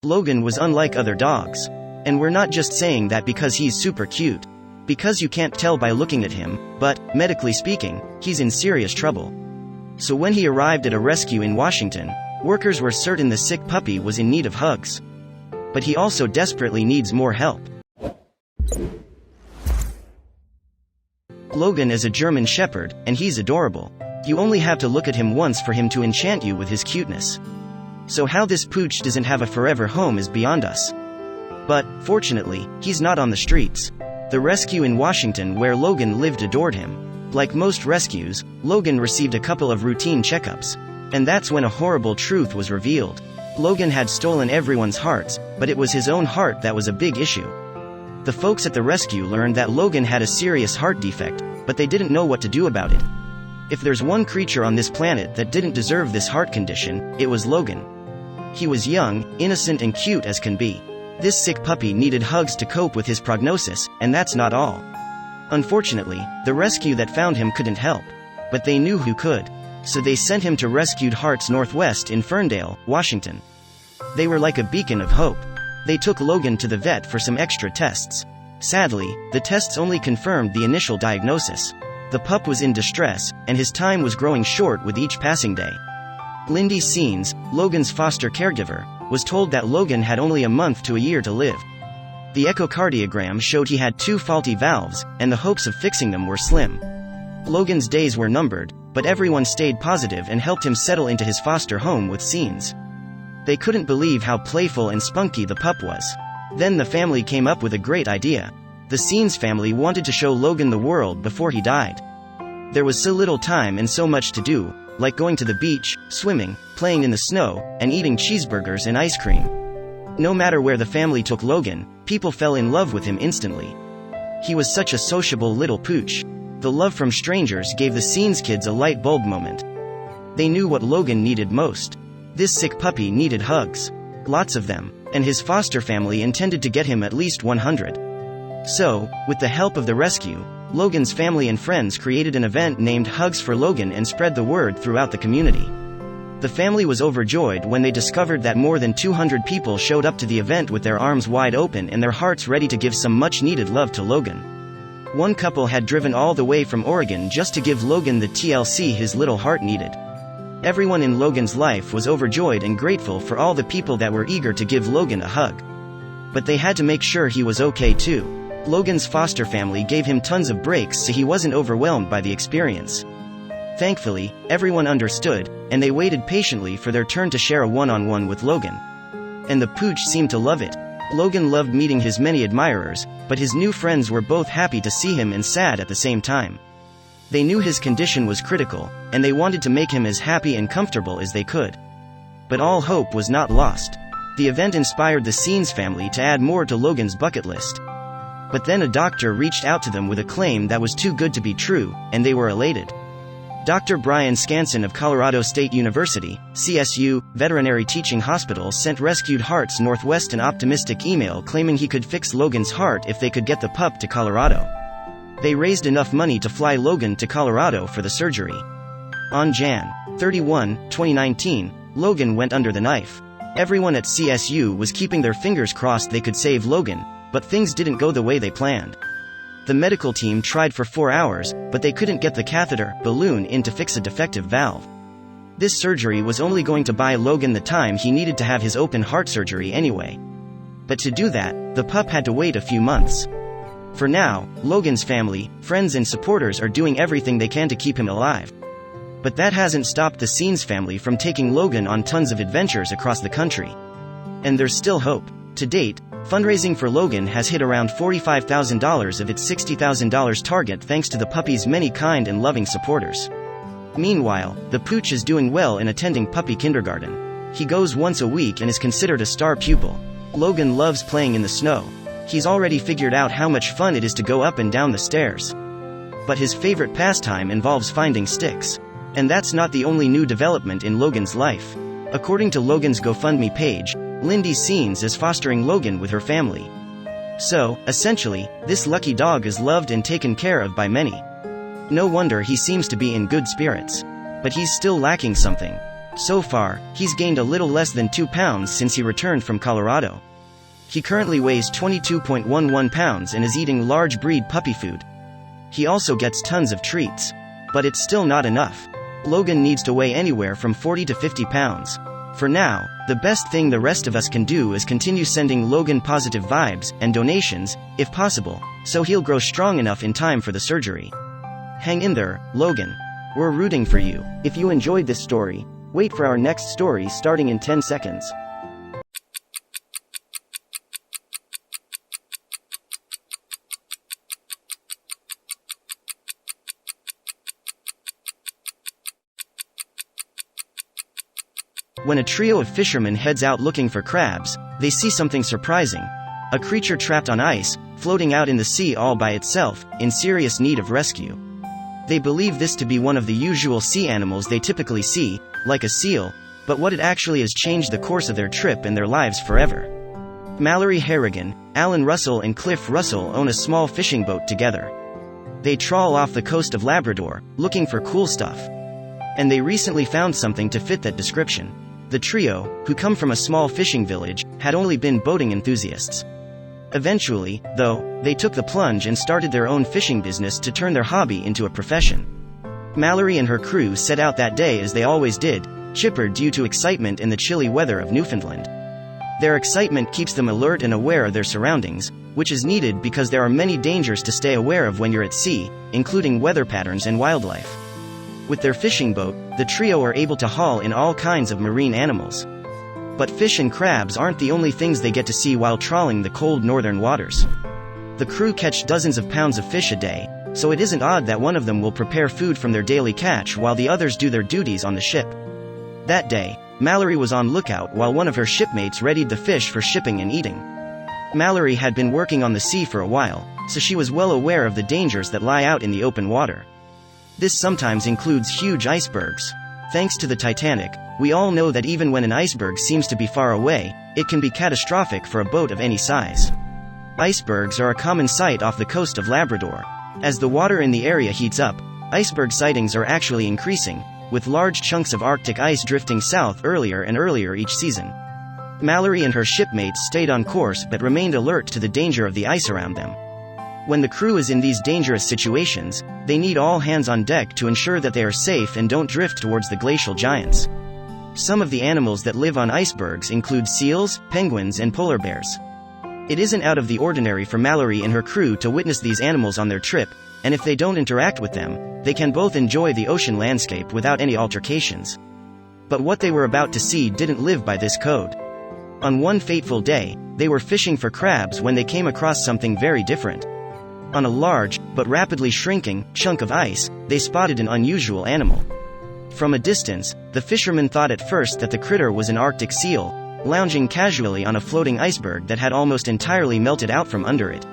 Logan was unlike other dogs. And we're not just saying that because he's super cute. Because you can't tell by looking at him, but, medically speaking, he's in serious trouble. So when he arrived at a rescue in Washington, workers were certain the sick puppy was in need of hugs. But he also desperately needs more help. Logan is a German Shepherd, and he's adorable. You only have to look at him once for him to enchant you with his cuteness. So how this pooch doesn't have a forever home is beyond us. But, fortunately, he's not on the streets. The rescue in Washington where Logan lived adored him. Like most rescues, Logan received a couple of routine checkups. And that's when a horrible truth was revealed. Logan had stolen everyone's hearts, but it was his own heart that was a big issue. The folks at the rescue learned that Logan had a serious heart defect, but they didn't know what to do about it. If there's one creature on this planet that didn't deserve this heart condition, it was Logan. He was young, innocent and cute as can be. This sick puppy needed hugs to cope with his prognosis, and that's not all. Unfortunately, the rescue that found him couldn't help. But they knew who could. So they sent him to Rescued Hearts Northwest in Ferndale, Washington. They were like a beacon of hope. They took Logan to the vet for some extra tests. Sadly, the tests only confirmed the initial diagnosis. The pup was in distress, and his time was growing short with each passing day. Lindy Scenes, Logan's foster caregiver, was told that Logan had only a month to a year to live. The echocardiogram showed he had 2 faulty valves, and the hopes of fixing them were slim. Logan's days were numbered, but everyone stayed positive and helped him settle into his foster home with Scenes. They couldn't believe how playful and spunky the pup was. Then the family came up with a great idea. The Scenes family wanted to show Logan the world before he died. There was so little time and so much to do, like going to the beach, swimming, playing in the snow, and eating cheeseburgers and ice cream. No matter where the family took Logan, people fell in love with him instantly. He was such a sociable little pooch. The love from strangers gave the Scenes kids a light bulb moment. They knew what Logan needed most. This sick puppy needed hugs. Lots of them, and his foster family intended to get him at least 100. So, with the help of the rescue, Logan's family and friends created an event named Hugs for Logan and spread the word throughout the community. The family was overjoyed when they discovered that more than 200 people showed up to the event with their arms wide open and their hearts ready to give some much-needed love to Logan. One couple had driven all the way from Oregon just to give Logan the TLC his little heart needed. Everyone in Logan's life was overjoyed and grateful for all the people that were eager to give Logan a hug. But they had to make sure he was okay too. Logan's foster family gave him tons of breaks so he wasn't overwhelmed by the experience. Thankfully, everyone understood, and they waited patiently for their turn to share a one-on-one with Logan. And the pooch seemed to love it. Logan loved meeting his many admirers, but his new friends were both happy to see him and sad at the same time. They knew his condition was critical, and they wanted to make him as happy and comfortable as they could. But all hope was not lost. The event inspired the Scenes family to add more to Logan's bucket list. But then a doctor reached out to them with a claim that was too good to be true, and they were elated. Dr. Brian Scanson of Colorado State University, CSU, Veterinary Teaching Hospital sent Rescued Hearts Northwest an optimistic email claiming he could fix Logan's heart if they could get the pup to Colorado. They raised enough money to fly Logan to Colorado for the surgery. On Jan. 31, 2019, Logan went under the knife. Everyone at CSU was keeping their fingers crossed they could save Logan, but things didn't go the way they planned. The medical team tried for 4 hours, but they couldn't get the catheter balloon in to fix a defective valve. This surgery was only going to buy Logan the time he needed to have his open heart surgery anyway. But to do that, the pup had to wait a few months. For now, Logan's family, friends and supporters are doing everything they can to keep him alive. But that hasn't stopped the Scenes family from taking Logan on tons of adventures across the country. And there's still hope. To date, fundraising for Logan has hit around $45,000 of its $60,000 target thanks to the puppy's many kind and loving supporters. Meanwhile, the pooch is doing well in attending puppy kindergarten. He goes once a week and is considered a star pupil. Logan loves playing in the snow. He's already figured out how much fun it is to go up and down the stairs. But his favorite pastime involves finding sticks. And that's not the only new development in Logan's life. According to Logan's GoFundMe page, Lindy Scenes is fostering Logan with her family. So, essentially, this lucky dog is loved and taken care of by many. No wonder he seems to be in good spirits. But he's still lacking something. So far, he's gained a little less than 2 pounds since he returned from Colorado. He currently weighs 22.11 pounds and is eating large breed puppy food. He also gets tons of treats. But it's still not enough. Logan needs to weigh anywhere from 40 to 50 pounds. For now, the best thing the rest of us can do is continue sending Logan positive vibes and donations, if possible, so he'll grow strong enough in time for the surgery. Hang in there, Logan. We're rooting for you. If you enjoyed this story, wait for our next story starting in 10 seconds. When a trio of fishermen heads out looking for crabs, they see something surprising. A creature trapped on ice, floating out in the sea all by itself, in serious need of rescue. They believe this to be one of the usual sea animals they typically see, like a seal, but what it actually has changed the course of their trip and their lives forever. Mallory Harrigan, Alan Russell and Cliff Russell own a small fishing boat together. They trawl off the coast of Labrador, looking for cool stuff. And they recently found something to fit that description. The trio, who come from a small fishing village, had only been boating enthusiasts. Eventually, though, they took the plunge and started their own fishing business to turn their hobby into a profession. Mallory and her crew set out that day as they always did, chipper due to excitement in the chilly weather of Newfoundland. Their excitement keeps them alert and aware of their surroundings, which is needed because there are many dangers to stay aware of when you're at sea, including weather patterns and wildlife. With their fishing boat, the trio are able to haul in all kinds of marine animals. But fish and crabs aren't the only things they get to see while trawling the cold northern waters. The crew catch dozens of pounds of fish a day, so it isn't odd that one of them will prepare food from their daily catch while the others do their duties on the ship. That day, Mallory was on lookout while one of her shipmates readied the fish for shipping and eating. Mallory had been working on the sea for a while, so she was well aware of the dangers that lie out in the open water. This sometimes includes huge icebergs. Thanks to the Titanic, we all know that even when an iceberg seems to be far away, it can be catastrophic for a boat of any size. Icebergs are a common sight off the coast of Labrador. As the water in the area heats up, iceberg sightings are actually increasing, with large chunks of Arctic ice drifting south earlier and earlier each season. Mallory and her shipmates stayed on course but remained alert to the danger of the ice around them. When the crew is in these dangerous situations, they need all hands on deck to ensure that they are safe and don't drift towards the glacial giants. Some of the animals that live on icebergs include seals, penguins, and polar bears. It isn't out of the ordinary for Mallory and her crew to witness these animals on their trip, and if they don't interact with them, they can both enjoy the ocean landscape without any altercations. But what they were about to see didn't live by this code. On one fateful day, they were fishing for crabs when they came across something very different. On a large, but rapidly shrinking, chunk of ice, they spotted an unusual animal. From a distance, the fishermen thought at first that the critter was an Arctic seal, lounging casually on a floating iceberg that had almost entirely melted out from under it.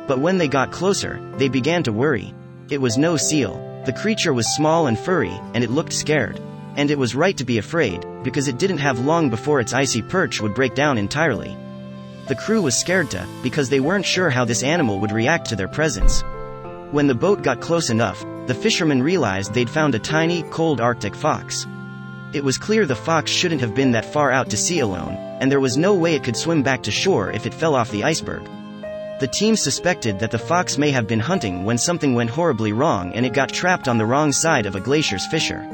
But when they got closer, they began to worry. It was no seal. The creature was small and furry, and it looked scared. And it was right to be afraid, because it didn't have long before its icy perch would break down entirely. The crew was scared too, because they weren't sure how this animal would react to their presence. When the boat got close enough, the fishermen realized they'd found a tiny, cold Arctic fox. It was clear the fox shouldn't have been that far out to sea alone, and there was no way it could swim back to shore if it fell off the iceberg. The team suspected that the fox may have been hunting when something went horribly wrong and it got trapped on the wrong side of a glacier's fissure.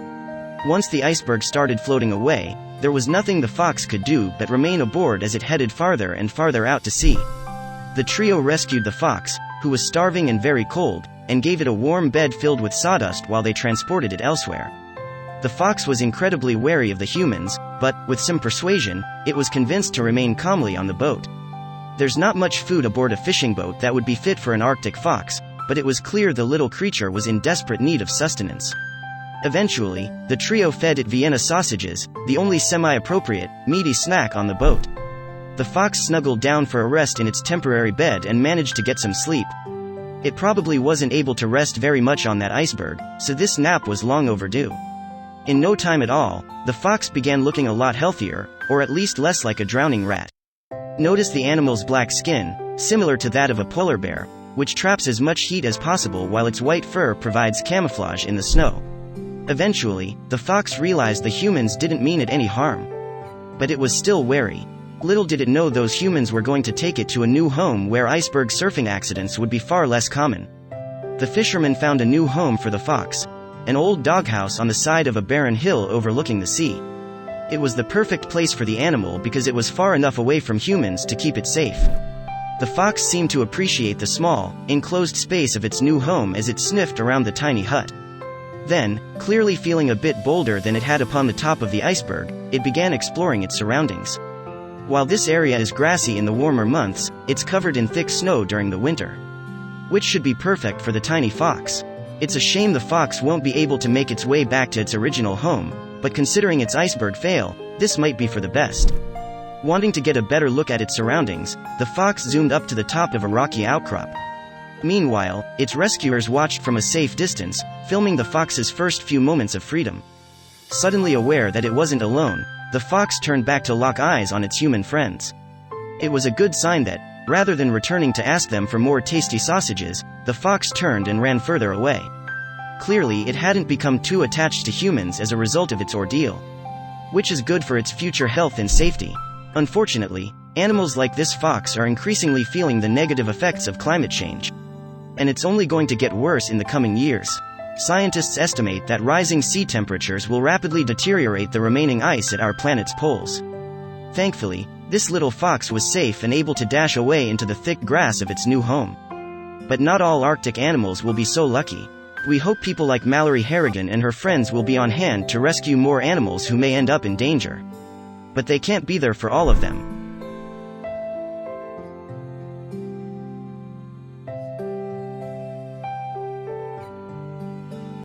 Once the iceberg started floating away, there was nothing the fox could do but remain aboard as it headed farther and farther out to sea. The trio rescued the fox, who was starving and very cold, and gave it a warm bed filled with sawdust while they transported it elsewhere. The fox was incredibly wary of the humans, but, with some persuasion, it was convinced to remain calmly on the boat. There's not much food aboard a fishing boat that would be fit for an Arctic fox, but it was clear the little creature was in desperate need of sustenance. Eventually, the trio fed it Vienna sausages, the only semi-appropriate, meaty snack on the boat. The fox snuggled down for a rest in its temporary bed and managed to get some sleep. It probably wasn't able to rest very much on that iceberg, so this nap was long overdue. In no time at all, the fox began looking a lot healthier, or at least less like a drowning rat. Notice the animal's black skin, similar to that of a polar bear, which traps as much heat as possible while its white fur provides camouflage in the snow. Eventually, the fox realized the humans didn't mean it any harm. But it was still wary. Little did it know those humans were going to take it to a new home where iceberg surfing accidents would be far less common. The fisherman found a new home for the fox, an old doghouse on the side of a barren hill overlooking the sea. It was the perfect place for the animal because it was far enough away from humans to keep it safe. The fox seemed to appreciate the small, enclosed space of its new home as it sniffed around the tiny hut. Then, clearly feeling a bit bolder than it had upon the top of the iceberg, it began exploring its surroundings. While this area is grassy in the warmer months, it's covered in thick snow during the winter, which should be perfect for the tiny fox. It's a shame the fox won't be able to make its way back to its original home, but considering its iceberg fail, this might be for the best. Wanting to get a better look at its surroundings, the fox zoomed up to the top of a rocky outcrop. Meanwhile, its rescuers watched from a safe distance, filming the fox's first few moments of freedom. Suddenly aware that it wasn't alone, the fox turned back to lock eyes on its human friends. It was a good sign that, rather than returning to ask them for more tasty sausages, the fox turned and ran further away. Clearly, it hadn't become too attached to humans as a result of its ordeal, which is good for its future health and safety. Unfortunately, animals like this fox are increasingly feeling the negative effects of climate change. And it's only going to get worse in the coming years. Scientists estimate that rising sea temperatures will rapidly deteriorate the remaining ice at our planet's poles. Thankfully, this little fox was safe and able to dash away into the thick grass of its new home. But not all Arctic animals will be so lucky. We hope people like Mallory Harrigan and her friends will be on hand to rescue more animals who may end up in danger. But they can't be there for all of them.